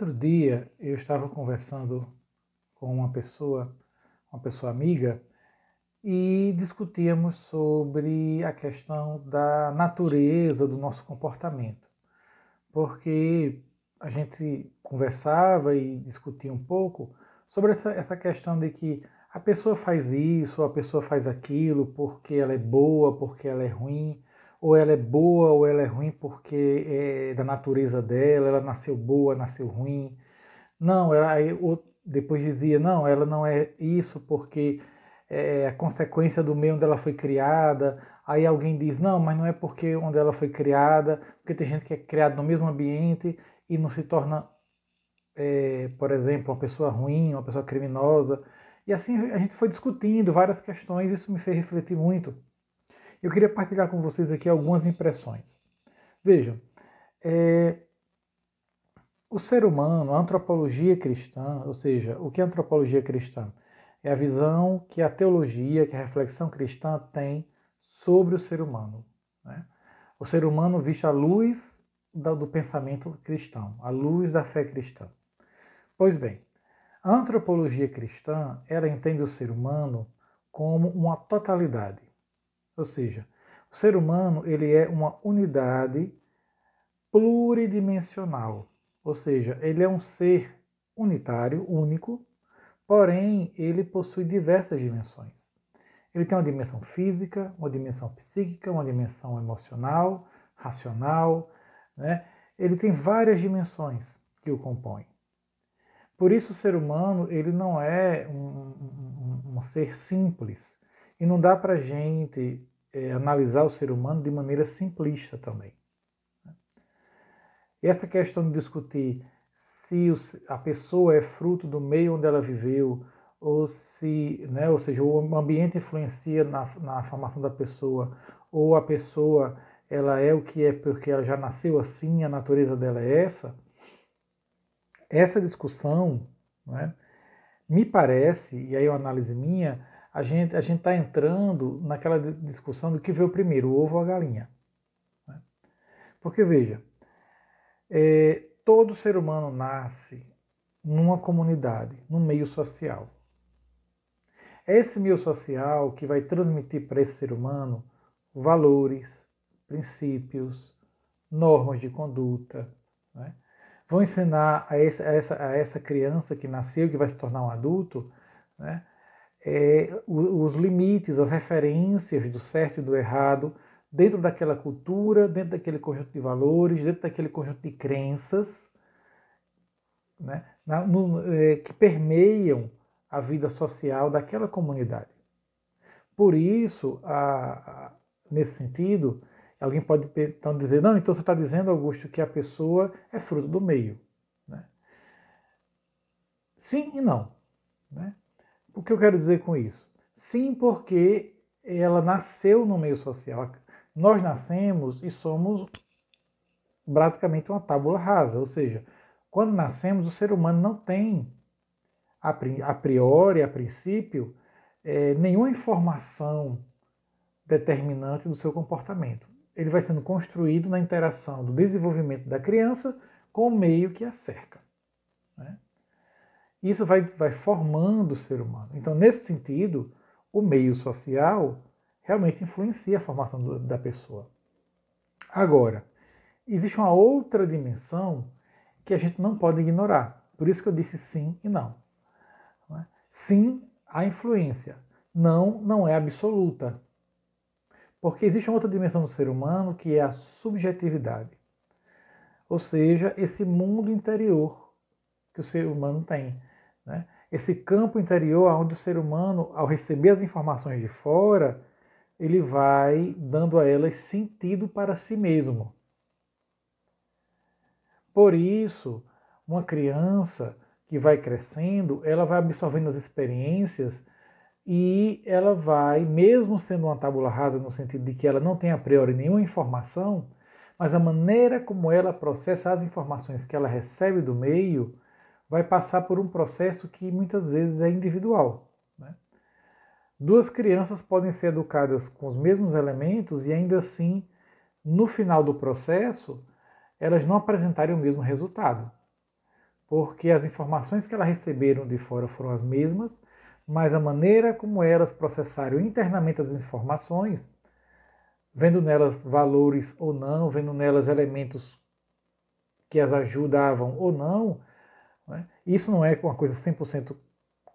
outro dia eu estava conversando com uma pessoa amiga, e discutíamos sobre a questão da natureza do nosso comportamento, porque a gente conversava e discutia um pouco sobre essa questão de que a pessoa faz isso, a pessoa faz aquilo porque ela é boa, porque ela é ruim, ou ela é boa ou ela é ruim porque é da natureza dela, ela nasceu boa, nasceu ruim. Não, depois dizia, não, ela não é isso porque é a consequência do meio onde ela foi criada. Aí alguém diz, não, mas não é porque onde ela foi criada, porque tem gente que é criada no mesmo ambiente e não se torna, por exemplo, uma pessoa ruim, uma pessoa criminosa. E assim a gente foi discutindo várias questões, e isso me fez refletir muito. Eu queria partilhar com vocês aqui algumas impressões. Vejam, é, o ser humano, a antropologia cristã, ou seja, o que é a antropologia cristã? É a visão que a teologia, que a reflexão cristã tem sobre o ser humano. Né? O ser humano visto à luz do pensamento cristão, à luz da fé cristã. Pois bem, a antropologia cristã, ela entende o ser humano como uma totalidade. Ou seja, o ser humano ele é uma unidade pluridimensional, ou seja, ele é um ser unitário, único, porém ele possui diversas dimensões. Ele tem uma dimensão física, uma dimensão psíquica, uma dimensão emocional, racional, né? Ele tem várias dimensões que o compõem. Por isso o ser humano ele não é um ser simples. E não dá para a gente analisar o ser humano de maneira simplista também. E essa questão de discutir se a pessoa é fruto do meio onde ela viveu, ou se, né, ou seja, o ambiente influencia na formação da pessoa, ou a pessoa ela é o que é porque ela já nasceu assim, a natureza dela é essa discussão, né, me parece, e aí é uma análise minha, a gente está entrando naquela discussão do que veio primeiro, o ovo ou a galinha. Né? Porque veja, todo ser humano nasce numa comunidade, num meio social. É esse meio social que vai transmitir para esse ser humano valores, princípios, normas de conduta. Né? Vão ensinar a essa criança que nasceu, que vai se tornar um adulto, né? Os limites, as referências do certo e do errado, dentro daquela cultura, dentro daquele conjunto de valores, dentro daquele conjunto de crenças, né, que permeiam a vida social daquela comunidade. Por isso, nesse sentido, alguém pode então dizer, não, então você está dizendo, Augusto, que a pessoa é fruto do meio. Né? Sim e não. Né? O que eu quero dizer com isso? Sim, porque ela nasceu no meio social. Nós nascemos e somos basicamente uma tábula rasa, ou seja, quando nascemos, o ser humano não tem, a priori, a princípio, nenhuma informação determinante do seu comportamento. Ele vai sendo construído na interação do desenvolvimento da criança com o meio que a cerca. Né? Isso vai formando o ser humano. Então, nesse sentido, o meio social realmente influencia a formação da pessoa. Agora, existe uma outra dimensão que a gente não pode ignorar. Por isso que eu disse sim e não. Sim, há influência. Não, não é absoluta. Porque existe uma outra dimensão do ser humano que é a subjetividade. Ou seja, esse mundo interior que o ser humano tem. Né? Esse campo interior onde o ser humano, ao receber as informações de fora, ele vai dando a elas sentido para si mesmo. Por isso, uma criança que vai crescendo, ela vai absorvendo as experiências e ela vai, mesmo sendo uma tábula rasa no sentido de que ela não tem a priori nenhuma informação, mas a maneira como ela processa as informações que ela recebe do meio vai passar por um processo que muitas vezes é individual. Né? Duas crianças podem ser educadas com os mesmos elementos e ainda assim, no final do processo, elas não apresentarem o mesmo resultado. porque as informações que elas receberam de fora foram as mesmas, mas a maneira como elas processaram internamente as informações, vendo nelas valores ou não, vendo nelas elementos que as ajudavam ou não, né? Isso não é uma coisa 100%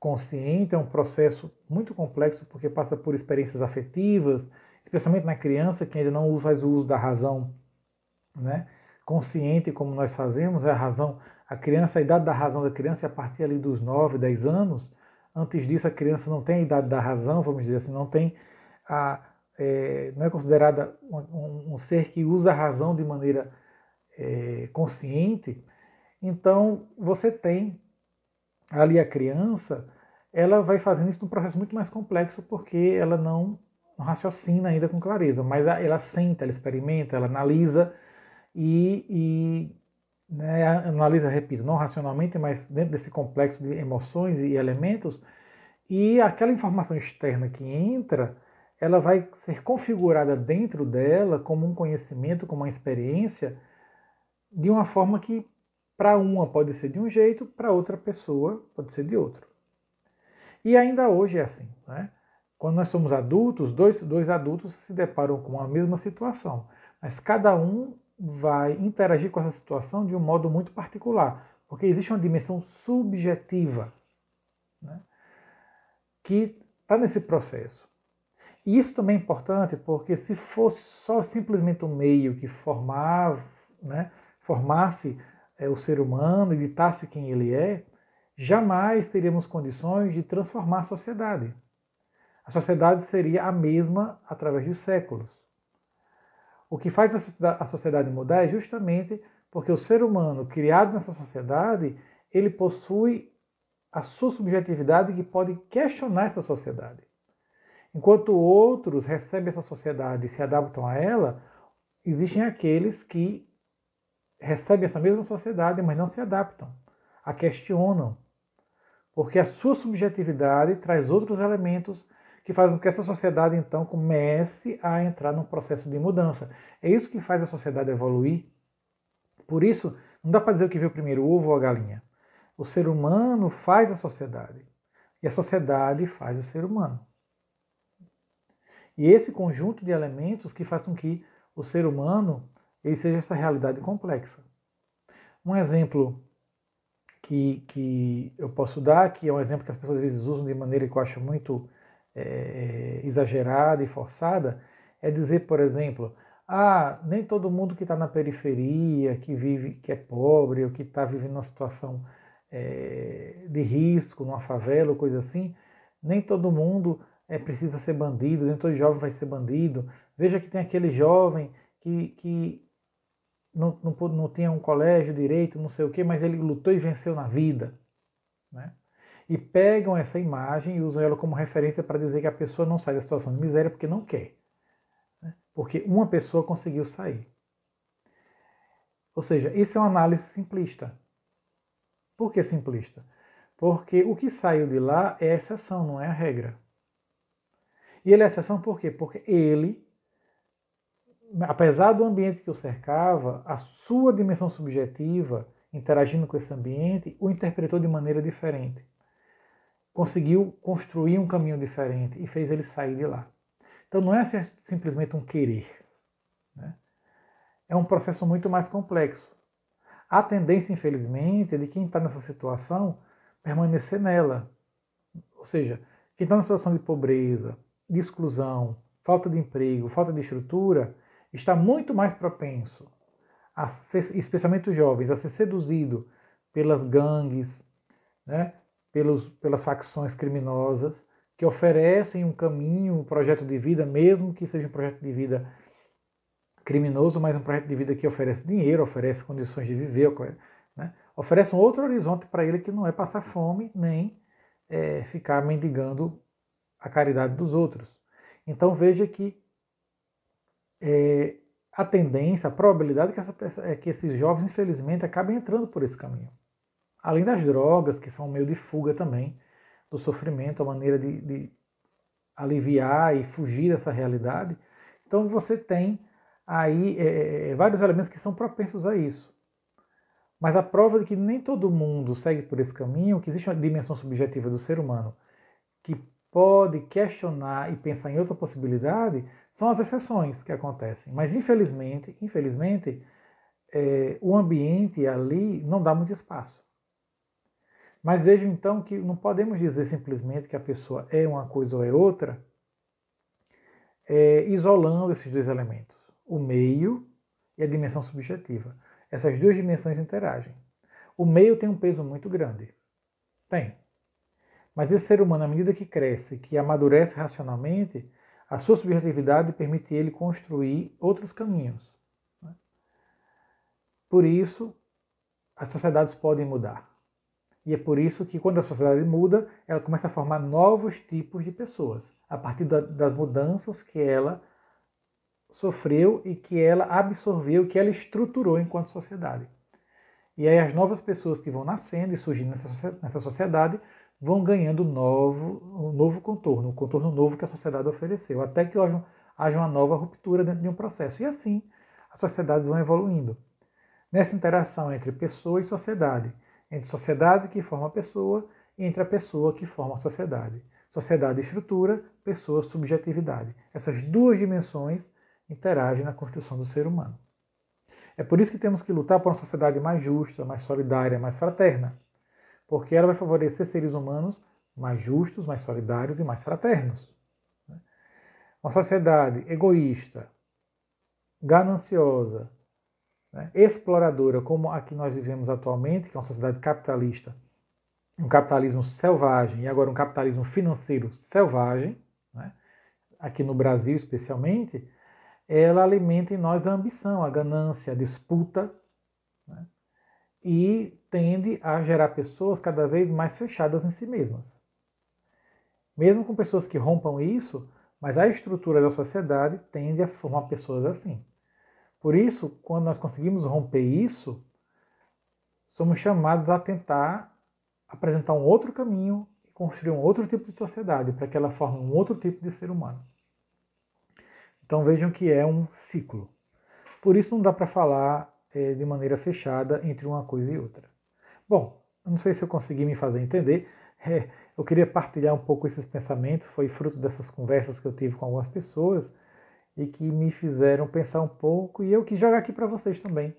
consciente, é um processo muito complexo, porque passa por experiências afetivas, especialmente na criança, que ainda não faz o uso da razão, né, consciente, como nós fazemos. A razão, a idade da razão da criança é a partir ali dos 9, 10 anos. Antes disso, a criança não tem a idade da razão, vamos dizer assim, não tem não é considerada um ser que usa a razão de maneira consciente. Então, você tem ali a criança, ela vai fazendo isso num processo muito mais complexo, porque ela não raciocina ainda com clareza, mas ela sente, ela experimenta, ela analisa né, analisa, repito, não racionalmente, mas dentro desse complexo de emoções e elementos, e aquela informação externa que entra, ela vai ser configurada dentro dela como um conhecimento, como uma experiência, de uma forma que para uma pode ser de um jeito, para outra pessoa pode ser de outro. E ainda hoje é assim, né? Quando nós somos adultos, dois adultos se deparam com a mesma situação, mas cada um vai interagir com essa situação de um modo muito particular, porque existe uma dimensão subjetiva, né, que está nesse processo. E isso também é importante, porque se fosse só simplesmente um meio que né, formasse o ser humano e ditasse quem ele é, jamais teríamos condições de transformar a sociedade. A sociedade seria a mesma através dos séculos. O que faz a sociedade mudar é justamente porque o ser humano, criado nessa sociedade, ele possui a sua subjetividade que pode questionar essa sociedade. Enquanto outros recebem essa sociedade e se adaptam a ela, existem aqueles que recebem essa mesma sociedade, mas não se adaptam, a questionam, porque a sua subjetividade traz outros elementos que fazem com que essa sociedade, então, comece a entrar num processo de mudança. É isso que faz a sociedade evoluir. Por isso, não dá para dizer o que veio primeiro, o ovo ou a galinha. O ser humano faz a sociedade, e a sociedade faz o ser humano. E esse conjunto de elementos que faz com que o ser humano ele seja essa realidade complexa. Um exemplo que eu posso dar, que é um exemplo que as pessoas às vezes usam de maneira que eu acho muito exagerada e forçada, é dizer, por exemplo, nem todo mundo que está na periferia, que vive, que é pobre, ou que está vivendo uma situação de risco, numa favela ou coisa assim, nem todo mundo precisa ser bandido, nem todo jovem vai ser bandido. Veja que tem aquele jovem que não tinha um colégio direito, não sei o quê, mas ele lutou e venceu na vida, né? E pegam essa imagem e usam ela como referência para dizer que a pessoa não sai da situação de miséria porque não quer, né? Porque uma pessoa conseguiu sair. Ou seja, isso é uma análise simplista. Por que simplista? Porque o que saiu de lá é a exceção, não é a regra. E ele é exceção por quê? Porque ele, apesar do ambiente que o cercava, a sua dimensão subjetiva, interagindo com esse ambiente, o interpretou de maneira diferente. Conseguiu construir um caminho diferente e fez ele sair de lá. Então não é simplesmente um querer, né? É um processo muito mais complexo. A tendência, infelizmente, é de quem está nessa situação permanecer nela. Ou seja, quem está na situação de pobreza, de exclusão, falta de emprego, falta de estrutura, está muito mais propenso, especialmente os jovens, a ser seduzido pelas gangues, né, pelas facções criminosas, que oferecem um caminho, um projeto de vida, mesmo que seja um projeto de vida criminoso, mas um projeto de vida que oferece dinheiro, oferece condições de viver, né, oferece um outro horizonte para ele que não é passar fome, nem ficar mendigando a caridade dos outros. Então veja que a tendência, a probabilidade é que esses jovens, infelizmente, acabem entrando por esse caminho. Além das drogas, que são um meio de fuga também do sofrimento, a maneira de aliviar e fugir dessa realidade. Então você tem aí vários elementos que são propensos a isso. Mas a prova de que nem todo mundo segue por esse caminho, que existe uma dimensão subjetiva do ser humano que pode questionar e pensar em outra possibilidade, são as exceções que acontecem. Mas infelizmente, o ambiente ali não dá muito espaço. Mas vejo então que não podemos dizer simplesmente que a pessoa é uma coisa ou é outra, isolando esses dois elementos, o meio e a dimensão subjetiva. Essas duas dimensões interagem. O meio tem um peso muito grande. Tem. Mas esse ser humano, à medida que cresce, que amadurece racionalmente, a sua subjetividade permite ele construir outros caminhos. Por isso, as sociedades podem mudar. E é por isso que quando a sociedade muda, ela começa a formar novos tipos de pessoas, a partir das mudanças que ela sofreu e que ela absorveu, que ela estruturou enquanto sociedade. E aí as novas pessoas que vão nascendo e surgindo nessa sociedade vão ganhando um novo contorno, um contorno novo que a sociedade ofereceu, até que haja uma nova ruptura dentro de um processo. E assim as sociedades vão evoluindo. Nessa interação entre pessoa e sociedade, entre sociedade que forma a pessoa e entre a pessoa que forma a sociedade. Sociedade estrutura, pessoa subjetividade. Essas duas dimensões interagem na construção do ser humano. É por isso que temos que lutar por uma sociedade mais justa, mais solidária, mais fraterna, porque ela vai favorecer seres humanos mais justos, mais solidários e mais fraternos. Uma sociedade egoísta, gananciosa, exploradora, como a que nós vivemos atualmente, que é uma sociedade capitalista, um capitalismo selvagem e agora um capitalismo financeiro selvagem, aqui no Brasil especialmente, ela alimenta em nós a ambição, a ganância, a disputa, e tende a gerar pessoas cada vez mais fechadas em si mesmas. Mesmo com pessoas que rompam isso, mas a estrutura da sociedade tende a formar pessoas assim. Por isso, quando nós conseguimos romper isso, somos chamados a tentar apresentar um outro caminho e construir um outro tipo de sociedade, para que ela forme um outro tipo de ser humano. Então vejam que é um ciclo. Por isso não dá para falar de maneira fechada entre uma coisa e outra. Bom, não sei se eu consegui me fazer entender. Eu queria partilhar um pouco esses pensamentos, foi fruto dessas conversas que eu tive com algumas pessoas, e que me fizeram pensar um pouco, e eu quis jogar aqui para vocês também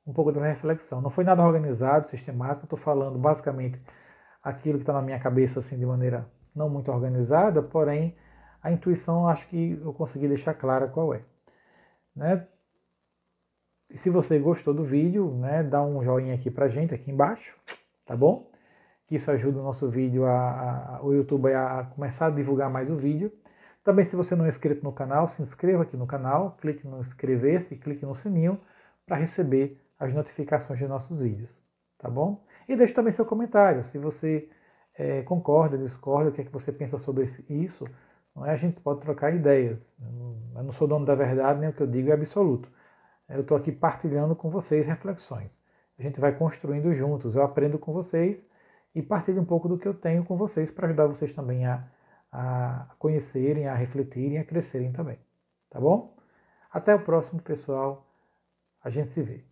um pouco dessa reflexão. Não foi nada organizado, sistemático, estou falando basicamente aquilo que está na minha cabeça assim de maneira não muito organizada, porém a intuição acho que eu consegui deixar clara qual é. E se você gostou do vídeo, dá um joinha aqui pra gente, aqui embaixo, tá bom? Que isso ajuda o nosso vídeo, o YouTube a começar a divulgar mais o vídeo. Também, se você não é inscrito no canal, se inscreva aqui no canal, clique no inscrever-se e clique no sininho para receber as notificações de nossos vídeos, tá bom? E deixe também seu comentário, se você concorda, discorda, o que é que você pensa sobre isso, a gente pode trocar ideias. Eu não sou dono da verdade, nem o que eu digo é absoluto. Eu estou aqui partilhando com vocês reflexões. A gente vai construindo juntos, eu aprendo com vocês e partilho um pouco do que eu tenho com vocês para ajudar vocês também a conhecerem, a refletirem, a crescerem também. Tá bom? Até o próximo, pessoal. A gente se vê.